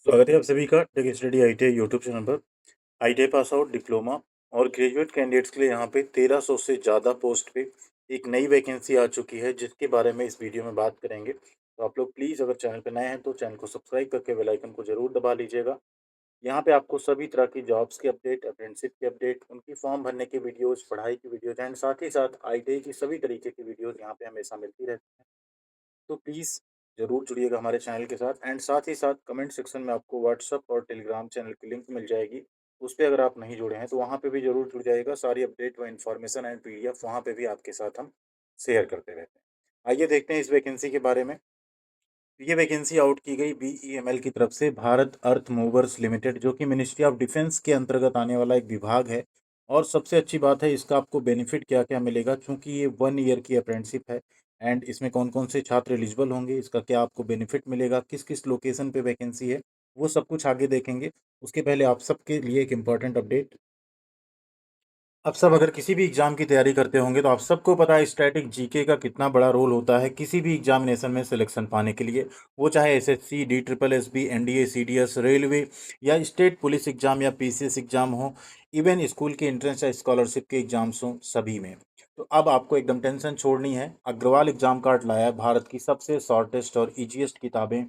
स्वागत है आप सभी का tech study ITI YouTube channel पर। आईटीआई पास आउट, डिप्लोमा और ग्रेजुएट कैंडिडेट्स के लिए यहाँ पे 1300 से ज़्यादा पोस्ट पे एक नई वैकेंसी आ चुकी है, जिसके बारे में इस वीडियो में बात करेंगे। तो आप लोग प्लीज़ अगर चैनल पर नए हैं तो चैनल को सब्सक्राइब करके बेल आइकन को जरूर दबा लीजिएगा। यहाँ पे आपको सभी तरह की जॉब्स की अपडेट, अप्रेंटिसशिप की अपडेट, उनकी फॉर्म भरने की वीडियोज़, पढ़ाई की वीडियोज़ एंड साथ ही साथ आईटीआई की सभी तरीके की वीडियोज़ यहाँ पे हमेशा मिलती रहती हैं। तो प्लीज़ ज़रूर जुड़िएगा हमारे चैनल के साथ एंड साथ ही साथ कमेंट सेक्शन में आपको व्हाट्सएप और टेलीग्राम चैनल की लिंक मिल जाएगी। उस पे अगर आप नहीं जुड़े हैं तो वहाँ पे भी ज़रूर जुड़ जाइएगा। सारी अपडेट व इन्फॉर्मेशन एंड पीडीएफ वहाँ पे भी आपके साथ हम शेयर करते रहते हैं। आइए देखते हैं इस वैकेंसी के बारे में। ये वैकेंसी आउट की गई बीईएमएल की तरफ से, भारत अर्थ मूवर्स लिमिटेड, जो कि मिनिस्ट्री ऑफ डिफेंस के अंतर्गत आने वाला एक विभाग है। और सबसे अच्छी बात है, इसका आपको बेनिफिट क्या क्या मिलेगा, क्योंकि ये 1 ईयर की अप्रेंटिसशिप है। एंड इसमें कौन कौन से छात्र एलिजिबल होंगे, इसका क्या आपको बेनिफिट मिलेगा, किस किस लोकेशन पे वैकेंसी है, वो सब कुछ आगे देखेंगे। उसके पहले आप सबके लिए एक इम्पॉर्टेंट अपडेट। आप सब अगर किसी भी एग्जाम की तैयारी करते होंगे तो आप सबको पता है स्टैटिक जीके का कितना बड़ा रोल होता है किसी भी एग्जामिनेशन में सिलेक्शन पाने के लिए। वो चाहे SSC, D triple S B, NDA, CDS, railway या स्टेट पुलिस एग्जाम या पीसीएस एग्जाम हो, इवन स्कूल के एंट्रेंस या स्कॉलरशिप के एग्जाम्स हों, सभी में। तो अब आपको एकदम टेंशन छोड़नी है। अग्रवाल एग्जाम कार्ड लाया है भारत की सबसे शॉर्टेस्ट और इजीएस्ट किताबें,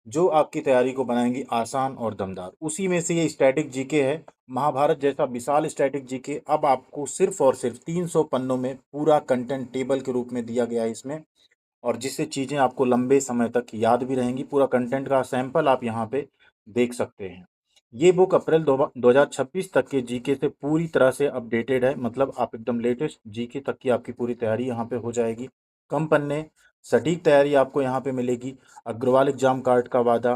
जो आपकी तैयारी को बनाएंगी आसान और दमदार। उसी में से ये स्टैटिक जीके है। महाभारत जैसा विशाल स्टैटिक जीके अब आपको सिर्फ और सिर्फ 300 पन्नों में पूरा कंटेंट टेबल के रूप में दिया गया है इसमें, और जिससे चीज़ें आपको लंबे समय तक याद भी रहेंगी। पूरा कंटेंट का सैंपल आप यहाँ पे देख सकते हैं। ये बुक अप्रैल 2026 तक के जीके से पूरी तरह से अपडेटेड है, मतलब आप एकदम लेटेस्ट जीके तक की आपकी पूरी तैयारी यहाँ पे हो जाएगी। कम पन्ने, सटीक तैयारी आपको यहाँ पे मिलेगी। अग्रवाल एग्जाम कार्ड का वादा,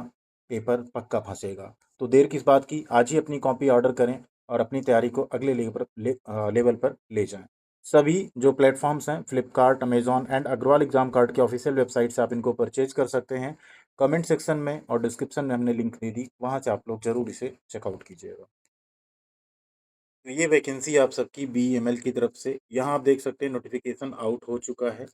पेपर पक्का फंसेगा। तो देर किस बात की, आज ही अपनी कॉपी ऑर्डर करें और अपनी तैयारी को अगले लेवल पर ले जाएं। सभी जो प्लेटफॉर्म्स हैं, Flipkart, Amazon and Agrawal exam card के ऑफिशियल वेबसाइट से आप इनको परचेज कर सकते हैं। कमेंट सेक्शन में और डिस्क्रिप्शन में हमने लिंक दे दी, वहाँ से आप लोग जरूर इसे चेकआउट कीजिएगा। तो ये वैकेंसी आप सबकी बीईएमएल की तरफ से, यहाँ आप देख सकते हैं नोटिफिकेशन आउट हो चुका है।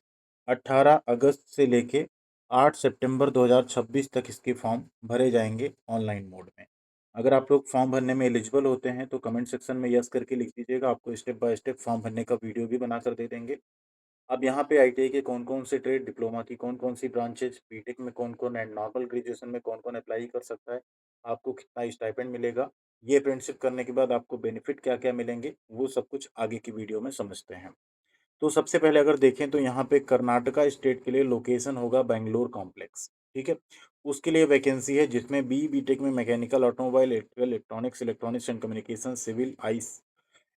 18 अगस्त से लेके 8 सितंबर 2026 तक इसके फॉर्म भरे जाएंगे ऑनलाइन मोड में। अगर आप लोग फॉर्म भरने में एलिजिबल होते हैं तो कमेंट सेक्शन में यस करके लिख दीजिएगा, आपको स्टेप बाय स्टेप फॉर्म भरने का वीडियो भी बना कर दे देंगे। अब यहाँ पे आईटीआई के कौन कौन से ट्रेड, डिप्लोमा की कौन कौन सी ब्रांचेज, बीटेक में कौन कौन एंड नॉर्मल ग्रेजुएशन में कौन कौन अप्लाई कर सकता है, आपको कितना स्टाइपेंड मिलेगा, ये अप्रेंटिसशिप करने के बाद आपको बेनिफिट क्या क्या मिलेंगे, वो सब कुछ आगे की वीडियो में समझते हैं। तो सबसे पहले अगर देखें तो यहाँ पे कर्नाटका स्टेट के लिए लोकेशन होगा बेंगलोर कॉम्प्लेक्स। ठीक है, उसके लिए वैकेंसी है जिसमें बीटेक में mechanical, automobile, electrical, electronics, electronics and communication, civil, IS,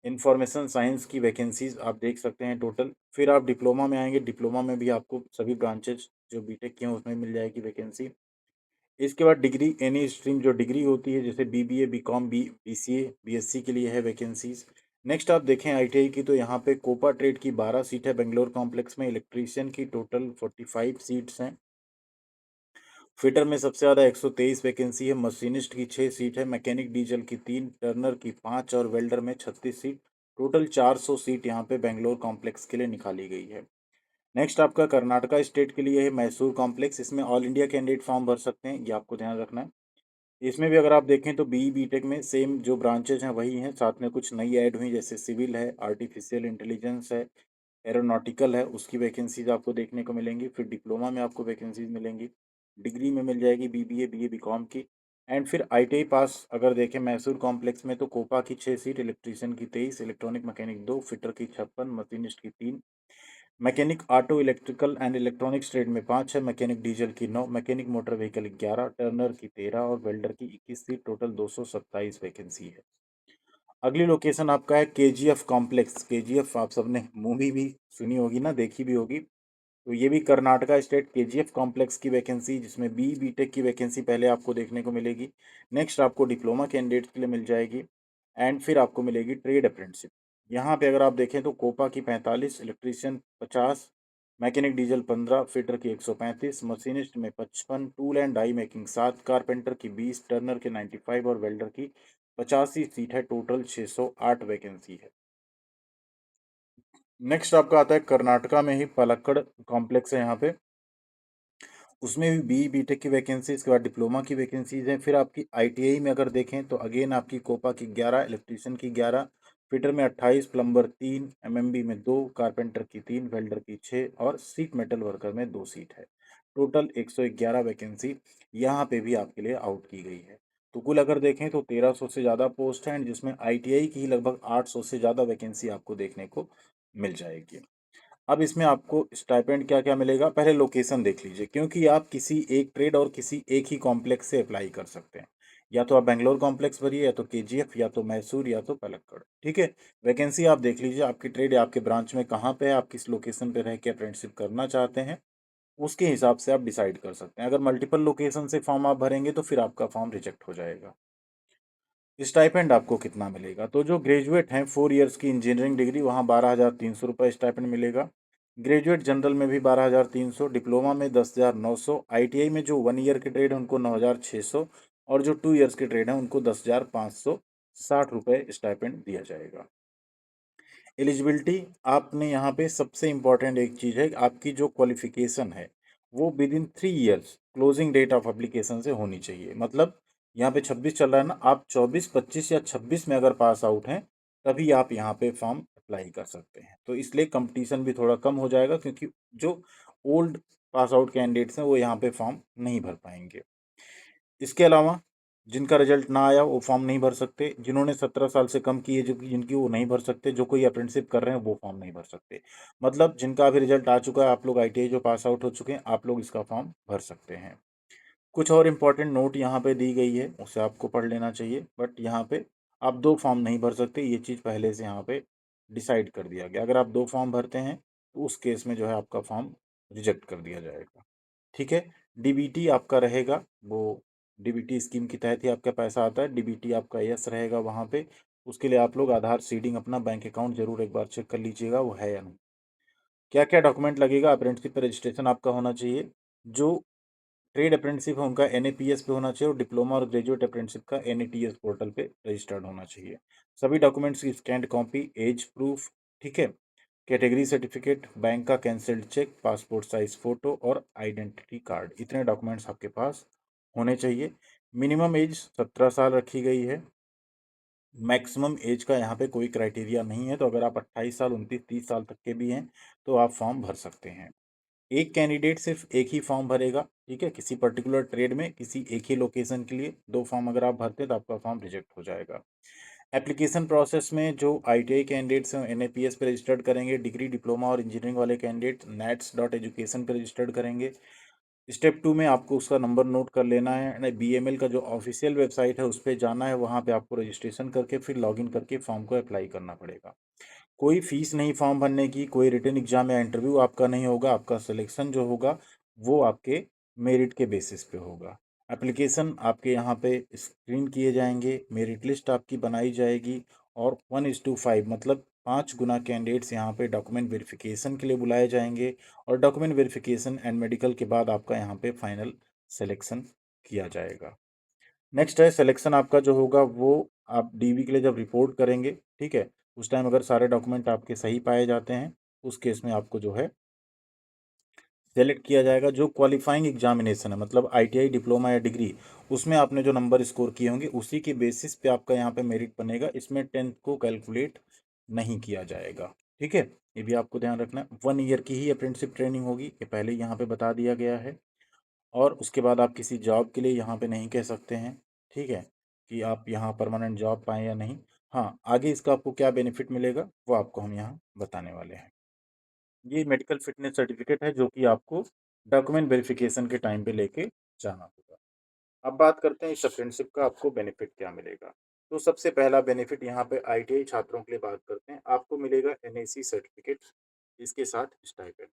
information science की वैकेंसीज आप देख सकते हैं टोटल। फिर आप डिप्लोमा में आएंगे, डिप्लोमा में भी आपको सभी ब्रांचेज जो बीटेक की हैं उसमें मिल जाएगी वैकेंसी। इसके बाद डिग्री, एनी स्ट्रीम जो डिग्री होती है, जैसे बीबीए, बीकॉम, बीसीए, बीएससी के लिए है वैकेंसीज। नेक्स्ट आप देखें आईटीआई की, तो यहाँ पे कोपा ट्रेड की 12 सीट है बेंगलोर कॉम्प्लेक्स में। इलेक्ट्रीशियन की टोटल 45 सीट्स हैं। फिटर में सबसे ज़्यादा 123 वैकेंसी है। मशीनिस्ट की 6 सीट है, मैकेनिक डीजल की 3, टर्नर की 5 और वेल्डर में 36 सीट। टोटल 400 सीट यहाँ पे बेंगलोर कॉम्प्लेक्स के लिए निकाली गई है। नेक्स्ट आपका कर्नाटका स्टेट के लिए है मैसूर कॉम्प्लेक्स। इसमें ऑल इंडिया कैंडिडेट फॉर्म भर सकते हैं, ये आपको ध्यान रखना है। इसमें भी अगर आप देखें तो बीटेक में सेम जो ब्रांचेज हैं वही हैं, साथ में कुछ नई ऐड हुई, जैसे सिविल है, आर्टिफिशियल इंटेलिजेंस है, एरोनॉटिकल है, उसकी वैकेंसीज आपको देखने को मिलेंगी। फिर डिप्लोमा में आपको वैकेंसीज मिलेंगी, डिग्री में मिल जाएगी बीबीए, बीए, बीकॉम की। एंड फिर आईटीआई पास अगर देखें मैसूर कॉम्प्लेक्स में, तो कोपा की 6 सीट, इलेक्ट्रीशियन की 23, इलेक्ट्रॉनिक मैकेनिक 2, फिटर की 56, मशीनिस्ट की 3, mechanic auto, electrical and electronics trade में 5 है, मैकेनिक डीजल की 9, मैकेनिक मोटर व्हीकल 11, टर्नर की 13 और वेल्डर की 21 सीट। टोटल 227 वैकेंसी है। अगली लोकेशन आपका है केजीएफ कॉम्प्लेक्स। केजीएफ आप सबने मूवी भी सुनी होगी ना, देखी भी होगी। तो ये भी कर्नाटका स्टेट केजीएफ कॉम्प्लेक्स की वैकेंसी, जिसमें बीटेक की वैकेंसी पहले आपको देखने को मिलेगी। नेक्स्ट आपको डिप्लोमा कैंडिडेट्स के लिए मिल जाएगी। एंड फिर आपको मिलेगी ट्रेड अप्रेंटिसशिप। यहाँ पे अगर आप देखें तो कोपा की 45, इलेक्ट्रीशियन 50, मैकेनिक डीजल 15, फिटर की 135, मशीनिस्ट में 55, tool and die making 7, carpenter की 20, टर्नर के 95 और वेल्डर की 85 सीट है। टोटल 608 वैकेंसी है। नेक्स्ट आपका आता है कर्नाटका में ही पलक्कड़ कॉम्प्लेक्स है यहाँ पे। उसमें भी बीई बीटेक की वैकेंसी, इसके बाद डिप्लोमा की वैकेंसीज हैं। फिर आपकी आईटीआई में अगर देखें तो अगेन आपकी कोपा की 11, इलेक्ट्रीशियन की 11, फिटर में 28, प्लम्बर 3, एमएमबी में 2, कारपेंटर की 3, वेल्डर की 6 और सीट मेटल वर्कर में 2 सीट है। टोटल 111 वैकेंसी यहाँ पे भी आपके लिए आउट की गई है। तो कुल अगर देखें तो 1300 से ज़्यादा पोस्ट हैं, जिसमें आईटीआई की ही लगभग 800 से ज़्यादा वैकेंसी आपको देखने को मिल जाएगी। अब इसमें आपको स्टाइपेंड क्या क्या मिलेगा, पहले लोकेशन देख लीजिए, क्योंकि आप किसी एक ट्रेड और किसी एक ही कॉम्प्लेक्स से अप्लाई कर सकते हैं। या तो आप बेंगलोर कॉम्प्लेक्स भरिए, या तो केजीएफ, या तो मैसूर, या तो पलक्कड़। ठीक है, वैकेंसी आप देख लीजिए, आपकी ट्रेड या आपके ब्रांच में कहाँ पे है, आप किस लोकेशन पे रह के अप्रेंटिसशिप करना चाहते हैं, उसके हिसाब से आप डिसाइड कर सकते हैं। अगर मल्टीपल लोकेशन से फॉर्म आप भरेंगे तो फिर आपका फॉर्म रिजेक्ट हो जाएगा। स्टाइपेंड आपको कितना मिलेगा, तो जो ग्रेजुएट हैं 4 इयर्स की इंजीनियरिंग डिग्री, वहाँ 12,300 रुपये स्टाइपेंड मिलेगा। ग्रेजुएट जनरल में भी 12,300, डिप्लोमा में 10,900, आईटीआई में जो 1 ईयर के ट्रेड है उनको 9,600, और जो 2 इयर्स के ट्रेड है उनको 10,560 रुपये स्टाइपेंड दिया जाएगा। एलिजिबिलिटी आपने यहाँ पे सबसे इम्पॉर्टेंट एक चीज़ है, आपकी जो क्वालिफिकेशन है वो within 3 years closing date of application से होनी चाहिए। मतलब यहाँ पे 26 चल रहा है ना, आप 24, 25 या 26 में अगर पास आउट हैं तभी आप यहाँ पे फॉर्म अप्लाई कर सकते हैं। तो इसलिए कंपटीशन भी थोड़ा कम हो जाएगा, क्योंकि जो ओल्ड पास आउट कैंडिडेट्स हैं वो यहाँ पे फॉर्म नहीं भर पाएंगे। इसके अलावा जिनका रिजल्ट ना आया वो फॉर्म नहीं भर सकते, जिन्होंने 17 साल से कम की है जो जिनकी, वो नहीं भर सकते, जो कोई अप्रेंटिसशिप कर रहे हैं वो फॉर्म नहीं भर सकते। मतलब जिनका अभी रिजल्ट आ चुका है, आप लोग आईटीआई जो पास आउट हो चुके हैं, आप लोग इसका फॉर्म भर सकते हैं। कुछ और इम्पोर्टेंट नोट यहाँ पे दी गई है, उसे आपको पढ़ लेना चाहिए। बट यहाँ पे आप 2 फॉर्म नहीं भर सकते, ये चीज़ पहले से यहाँ पे डिसाइड कर दिया गया। अगर आप 2 फॉर्म भरते हैं तो उस केस में जो है आपका फॉर्म रिजेक्ट कर दिया जाएगा। ठीक है, डीबीटी आपका रहेगा, वो डीबीटी स्कीम के तहत ही आपका पैसा आता है। डीबीटी आपका यस रहेगा वहाँ पे। उसके लिए आप लोग आधार सीडिंग अपना बैंक अकाउंट जरूर एक बार चेक कर लीजिएगा वो है या नहीं। क्या क्या डॉक्यूमेंट लगेगा, अप्रेंटिसशिप पे रजिस्ट्रेशन आपका होना चाहिए। जो ट्रेड अप्रेंटिसशिप है उनका एनएपीएस पे होना चाहिए, और डिप्लोमा और ग्रेजुएट अप्रेंटिसशिप का एनएटीएस पोर्टल पे रजिस्टर्ड होना चाहिए। सभी डॉक्यूमेंट्स की स्कैंड कॉपी, एज प्रूफ, ठीक है, कैटेगरी सर्टिफिकेट, बैंक का cancelled cheque, passport size photo और आइडेंटिटी कार्ड, इतने डॉक्यूमेंट्स आपके पास होने चाहिए। मिनिमम एज 17 साल रखी गई है। मैक्सिमम एज का यहाँ पे कोई क्राइटेरिया नहीं है, तो अगर आप 28 साल, 29, 30 साल तक के भी हैं तो आप फॉर्म भर सकते हैं। एक कैंडिडेट सिर्फ एक ही फॉर्म भरेगा, ठीक है, किसी पर्टिकुलर ट्रेड में किसी एक ही लोकेशन के लिए। 2 फॉर्म अगर आप भरते हैं तो आपका फॉर्म रिजेक्ट हो जाएगा। एप्लीकेशन प्रोसेस में जो आईटीआई कैंडिडेट्स हैं एनएपीएस पे रजिस्टर्ड करेंगे, डिग्री डिप्लोमा और इंजीनियरिंग वाले कैंडिडेट nats.education पे रजिस्टर्ड करेंगे। स्टेप 2 में आपको उसका नंबर नोट कर लेना है, बीएमएल का जो ऑफिशियल वेबसाइट है उस पर जाना है, वहाँ पे आपको रजिस्ट्रेशन करके फिर लॉगिन करके फॉर्म को अप्लाई करना पड़ेगा। कोई फीस नहीं फॉर्म भरने की, कोई रिटन एग्जाम या इंटरव्यू आपका नहीं होगा। आपका सिलेक्शन जो होगा वो आपके मेरिट के बेसिस पे होगा। एप्लीकेशन आपके यहाँ पे स्क्रीन किए जाएंगे, मेरिट लिस्ट आपकी बनाई जाएगी, और 1:5 मतलब 5 गुना कैंडिडेट्स यहाँ पे डॉक्यूमेंट वेरिफिकेशन के लिए बुलाए जाएंगे, और डॉक्यूमेंट वेरिफिकेशन एंड मेडिकल के बाद आपका यहाँ पे फाइनल सिलेक्शन किया जाएगा। नेक्स्ट है सिलेक्शन आपका जो होगा वो आप डीवी के लिए जब रिपोर्ट करेंगे, ठीक है, उस टाइम अगर सारे डॉक्यूमेंट आपके सही पाए जाते हैं, उस केस में आपको जो है सेलेक्ट किया जाएगा। जो क्वालिफाइंग एग्जामिनेशन है, मतलब आईटीआई, डिप्लोमा या डिग्री, उसमें आपने जो नंबर स्कोर किए होंगे उसी के बेसिस पे आपका यहाँ पे मेरिट बनेगा। इसमें 10th को कैलकुलेट नहीं किया जाएगा। ठीक है, ये भी आपको ध्यान रखना है। 1 ईयर की ही अप्रेंटिसशिप ट्रेनिंग होगी, ये पहले ही यहाँ पे बता दिया गया है। और उसके बाद आप किसी जॉब के लिए यहाँ पे नहीं कह सकते हैं, ठीक है, कि आप यहाँ परमानेंट जॉब पाएँ या नहीं। हाँ, आगे इसका आपको क्या बेनिफिट मिलेगा वो आपको हम यहाँ बताने वाले हैं। ये मेडिकल फिटनेस सर्टिफिकेट है जो कि आपको डॉक्यूमेंट वेरिफिकेशन के टाइम पे लेके जाना होगा। अब बात करते हैं इस अप्रेंटिसशिप का आपको बेनिफिट क्या मिलेगा। तो सबसे पहला बेनिफिट यहाँ पे आईटीआई छात्रों के लिए बात करते हैं, आपको मिलेगा एनएसी सर्टिफिकेट, इसके साथ स्टाइपेंड।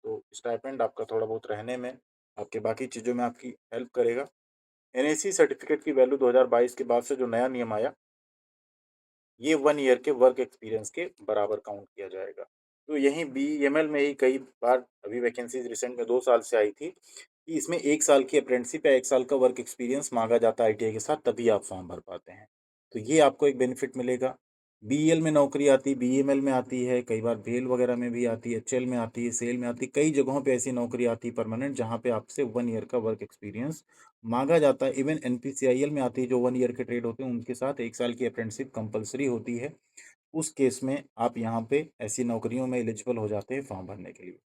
तो स्टाइपेंड आपका थोड़ा बहुत रहने में, आपके बाकी चीज़ों में आपकी हेल्प करेगा। एनएसी सर्टिफिकेट की वैल्यू 2022 के बाद से जो नया नियम आया, ये 1 ईयर के वर्क एक्सपीरियंस के बराबर काउंट किया जाएगा। तो यहीं बीईएमएल में ही कई बार अभी वैकेंसीज रिसेंट में 2 साल से आई थी कि इसमें 1 साल की अप्रेंटिसशिप या 1 साल का वर्क एक्सपीरियंस मांगा जाता है आईटीआई के साथ, तभी आप फॉर्म भर पाते हैं। तो ये आपको एक बेनिफिट मिलेगा। बीईएल में नौकरी आती, बीईएमएल में आती है, कई बार बेल वगैरह में भी आती है, एचएल में आती है, सेल में आती है, कई जगहों पे ऐसी नौकरी आती है परमानेंट जहाँ पे आपसे 1 ईयर का वर्क एक्सपीरियंस माँगा जाता है। इवन एनपीसीआईएल में आती है, जो 1 ईयर के ट्रेड होते हैं, उनके साथ 1 साल की अप्रेंटिसशिप कंपल्सरी होती है। उस केस में आप यहाँ पे ऐसी नौकरियों में एलिजिबल हो जाते हैं फॉर्म भरने के लिए।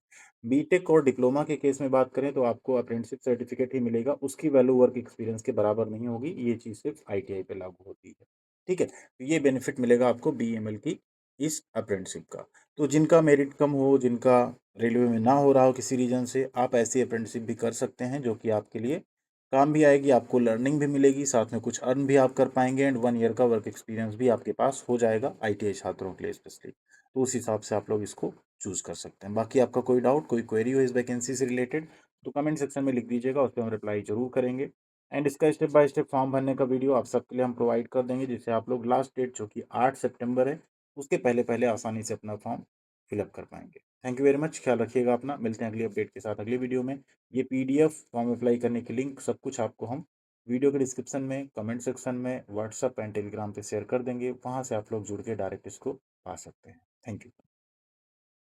बीटेक और डिप्लोमा के केस में बात करें तो आपको अप्रेंटिसशिप सर्टिफिकेट ही मिलेगा, उसकी वैल्यू वर्क एक्सपीरियंस के बराबर नहीं होगी, ये चीज़ सिर्फ आईटीआई पे लागू होती है। ठीक है? तो ये बेनिफिट मिलेगा आपको बीईएमएल की इस अप्रेंटिसशिप का। तो जिनका मेरिट कम हो, जिनका रेलवे में ना हो रहा हो किसी रीज़न से, आप ऐसी अप्रेंटिसशिप भी कर सकते हैं जो कि आपके लिए काम भी आएगी, आपको लर्निंग भी मिलेगी, साथ में कुछ अर्न भी आप कर पाएँगे एंड 1 ईयर का वर्क एक्सपीरियंस भी आपके पास हो जाएगा आईटीआई छात्रों के लिए स्पेशली। तो उस हिसाब से आप लोग इसको चूज़ कर सकते हैं। बाकी आपका कोई डाउट, कोई क्वेरी हो इस वैकेंसी से रिलेटेड तो कमेंट सेक्शन में लिख दीजिएगा, उस पे हम रिप्लाई ज़रूर करेंगे। एंड इसका स्टेप बाय स्टेप फॉर्म भरने का वीडियो आप सबके लिए हम प्रोवाइड कर देंगे, जिससे आप लोग लास्ट डेट जो कि 8 सितंबर है, उसके पहले-पहले आसानी से अपना फॉर्म फिलअप कर पाएँगे। थैंक यू वेरी मच, ख्याल रखिएगा अपना। मिलते हैं अगली अपडेट के साथ अगली वीडियो में। ये पीडीएफ, फॉर्म अप्लाई करने की लिंक, सब कुछ आपको हम वीडियो के डिस्क्रिप्शन में, कमेंट सेक्शन में, व्हाट्सएप एंड टेलीग्राम पे शेयर कर देंगे। वहाँ से आप लोग जुड़ के डायरेक्ट इसको पा सकते हैं। Thank you.